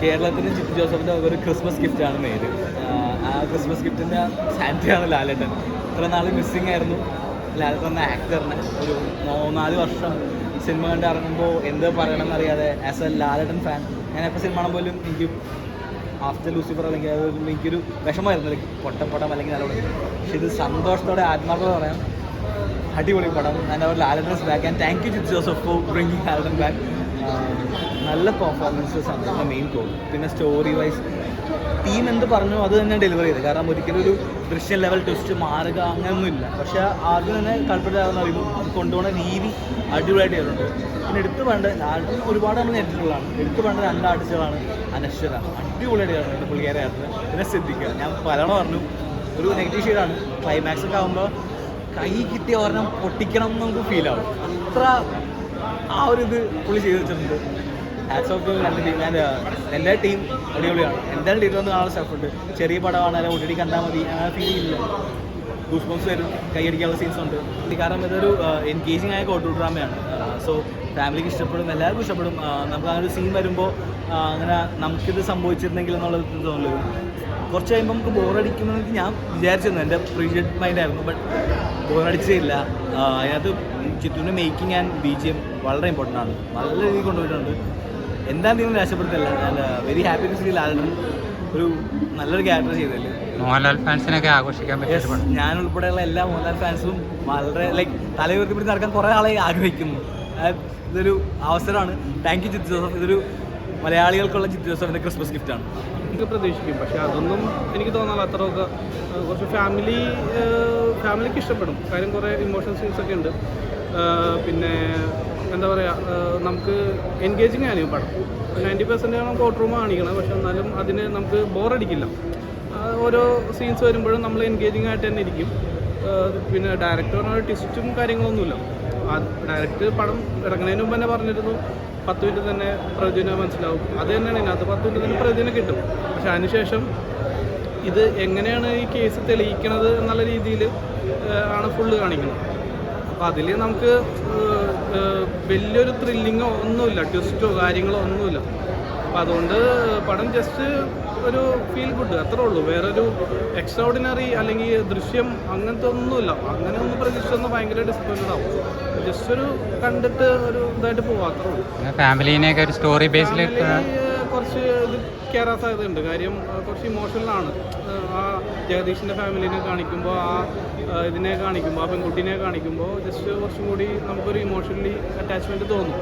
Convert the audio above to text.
കേരളത്തിന് ജിത്തു ജോസഫിൻ്റെ ഒരു ക്രിസ്മസ് ഗിഫ്റ്റാണ് മെയിൻ. ആ ക്രിസ്മസ് ഗിഫ്റ്റിൻ്റെ സാന്റയാണ് ലാലേട്ടൻ. ഇത്ര നാൾ മിസ്സിങ് ആയിരുന്നു ലാലേട്ടൻ എന്ന ആക്ടറിനെ. ഒരു 3-4 വർഷം സിനിമ കണ്ട് ഇറങ്ങുമ്പോൾ എന്ത് പറയണമെന്നറിയാതെ ആസ് എ ലാലേട്ടൻ ഫാൻ ഞാൻ എപ്പോൾ സിനിമ കാണുമ്പോഴും എനിക്ക് ആഫ്റ്റർ ലൂസിഫർ അല്ലെങ്കിൽ അതൊന്നും എനിക്കൊരു വിഷമമായിരുന്നു, ലൈക്ക് പൊട്ടപ്പടം അല്ലെങ്കിൽ നല്ലോണം. പക്ഷെ ഇത് സന്തോഷത്തോടെ ആത്മാർത്ഥത പറയാം, അടിപൊളി പടം. And our Lalettan's back and thank you Jithu Joseph for bringing Lalettan back. നല്ല പെർഫോമൻസസ് ആണ് എൻ്റെ മെയിൻ ഗോൾ. പിന്നെ സ്റ്റോറി വൈസ് ടീം എന്ത് പറഞ്ഞു അത് തന്നെ ഡെലിവറി ചെയ്ത്. കാരണം ഒരിക്കലും ഒരു ദൃശ്യം ലെവൽ ട്വിസ്റ്റ് മാറുക അങ്ങനെയൊന്നുമില്ല. പക്ഷേ ആദ്യം തന്നെ കൾപ്പിട്ടാണെന്ന് അറിയുമ്പോൾ അത് കൊണ്ടുപോകുന്ന രീതി അടിപൊളിയായിട്ട് ചെയ്തിട്ടുണ്ട്. പിന്നെ എടുത്തു വേണ്ട ലാലേട്ടൻ ഒരുപാട് നമ്മൾ നേരിട്ടുള്ളതാണ്. എടുത്തു വേണ്ട 2 ആർട്ടിസ്റ്റുകളാണ് അനശ്വര, അടിപൊളിയായിട്ട് ചെയ്തിട്ടുണ്ട് പുള്ളിക്കാരായിരുന്നു. പിന്നെ ശ്രദ്ധിക്കുക, ഞാൻ പലവണ പറഞ്ഞു ഒരു നെഗറ്റീവ് ഷെയ്ഡാണ്. ക്ലൈമാക്സ് ഒക്കെ ആകുമ്പോൾ കൈ കിട്ടിയ ഒരെണ്ണം പൊട്ടിക്കണം എന്ന് നമുക്ക് ഫീൽ ആവും. അത്ര ആ ഒരു ഇത് പുള്ളി ചെയ്ത് വെച്ചിട്ടുണ്ട്. ഹാറ്റ്സ് ഓഫ് ടു രണ്ട് ടീം. ആൻഡ് എല്ലാ ടീം അടിപൊളിയാണ്. എന്തായാലും ടീം ഒന്ന് കാണാൻ സ്റ്റഫുണ്ട്. ചെറിയ പടമാണ്, ഓൾറെഡി കണ്ടാൽ മതി അങ്ങനെ ഫീൽ ഇല്ല. ഗൂസ് ബംസ് വരും, കൈയടിക്കാനുള്ള സീൻസ് ഉണ്ട്. കാരണം ഇതൊരു എൻഗേജിങ് ആയ കോട്ടൂർ ഡ്രാമയാണ്. സോ ഫാമിലിക്ക് ഇഷ്ടപ്പെടും, എല്ലാവർക്കും ഇഷ്ടപ്പെടും. നമുക്ക് അങ്ങനെ ഒരു സീൻ വരുമ്പോൾ അങ്ങനെ നമുക്കിത് സംഭവിച്ചിരുന്നെങ്കിൽ എന്നുള്ളത് തോന്നുന്നത്. കുറച്ച് കഴിയുമ്പോൾ നമുക്ക് ബോറടിക്കുമെന്ന് ഞാൻ വിചാരിച്ചിരുന്നു, എൻ്റെ പ്രീജിയഡ് മൈൻഡായിരുന്നു. ബട്ട് ബോറടിച്ചില്ല. അതിനകത്ത് ചിത്തുവിൻ്റെ മേക്കിംഗ് ആൻഡ് BGM വളരെ ഇമ്പോർട്ടൻ്റ് ആണ്. നല്ല രീതിയിൽ കൊണ്ടുപോയിട്ടുണ്ട്. എന്തായാലും നിങ്ങൾ രക്ഷപ്പെടുത്തില്ല. And very happy to see Lalettan ഒരു നല്ലൊരു ക്യാരക്ടർ ചെയ്തല്ലേ. മോഹൻലാൽ ഫാൻസിനൊക്കെ ആഘോഷിക്കാൻ പറ്റും. ഞാൻ ഉൾപ്പെടെയുള്ള എല്ലാ മോഹൻലാൽ ഫാൻസും വളരെ ലൈക്ക് തലയുയർത്തിപ്പിടിച്ച് നടക്കാൻ കുറേ ആളെ ആഗ്രഹിക്കുന്നു. ഇതൊരു അവസരമാണ്. Thank you Jithu Joseph. ഇതൊരു മലയാളികൾക്കുള്ള ജിത്തു ജോസഫിൻ്റെ ക്രിസ്മസ് ഗിഫ്റ്റാണ്. എനിക്ക് പ്രതീക്ഷിക്കും, പക്ഷേ അതൊന്നും എനിക്ക് തോന്നാറില്ല. അത്രയൊക്കെ കുറച്ച് ഫാമിലിക്ക് ഇഷ്ടപ്പെടും. കാര്യം കുറേ ഇമോഷണൽ സീൻസൊക്കെ ഉണ്ട്. പിന്നെ എന്താ പറയുക, നമുക്ക് എൻഗേജിങ് ആണ് ഈ പടം. 90% നമുക്ക് കോട്ട് റൂം കാണിക്കണം, പക്ഷെ എന്നാലും അതിന് നമുക്ക് ബോറടിക്കില്ല. ഓരോ സീൻസ് വരുമ്പോഴും നമ്മൾ എൻഗേജിങ് ആയിട്ട് തന്നെ ഇരിക്കും. പിന്നെ ഡയറക്ടർ പറഞ്ഞ ട്വിസ്റ്റും കാര്യങ്ങളൊന്നുമില്ല. ഡയറക്റ്റ് പടം ഇറങ്ങുന്നതിന് മുമ്പ് തന്നെ പറഞ്ഞിരുന്നു 10 മിനിറ്റ് തന്നെ പ്രതിനെ മനസ്സിലാവും. അത് തന്നെയാണ് ഇതിനകത്ത് 10 മിനിറ്റ് തന്നെ പ്രതിനെ കിട്ടും. പക്ഷെ അതിനുശേഷം ഇത് എങ്ങനെയാണ് ഈ കേസ് തെളിയിക്കണത് എന്നുള്ള രീതിയിൽ ആണ് ഫുള്ള് കാണിക്കുന്നത്. അപ്പോൾ അതിൽ നമുക്ക് വലിയൊരു ത്രില്ലിങ്ങോ ഒന്നുമില്ല, ട്വിസ്റ്റോ കാര്യങ്ങളോ ഒന്നുമില്ല. അപ്പോൾ അതുകൊണ്ട് പടം ജസ്റ്റ് ഒരു ഫീൽ ഗുഡ് അത്രേ ഉള്ളൂ. വേറൊരു എക്സ്ട്രാ ഓർഡിനറി അല്ലെങ്കിൽ ദൃശ്യം അങ്ങനത്തെ ഒന്നുമില്ല. അങ്ങനെ ഒന്നും പ്രതീക്ഷിച്ചൊന്നും ഭയങ്കര ഡിസപ്പോയിൻറ്റഡ് ആവും. ജസ്റ്റ് ഒരു കണ്ടിട്ട് ഒരു ഇതായിട്ട് പോവാം, അത്രേ ഉള്ളൂ. ഫാമിലിനെയൊക്കെ ഒരു സ്റ്റോറി ബേസിൽ കുറച്ച് ഇത് കയറാൻ സാധ്യതയുണ്ട്. കാര്യം കുറച്ച് ഇമോഷണലാണ്. ആ ജഗദീഷിൻ്റെ ഫാമിലിനെ കാണിക്കുമ്പോൾ, ഇതിനെ കാണിക്കുമ്പോൾ, ആ പെൺകുട്ടീനെ കാണിക്കുമ്പോൾ ജസ്റ്റ് കുറച്ചും കൂടി നമുക്കൊരു ഇമോഷണലി അറ്റാച്ച്മെൻറ്റ് തോന്നും.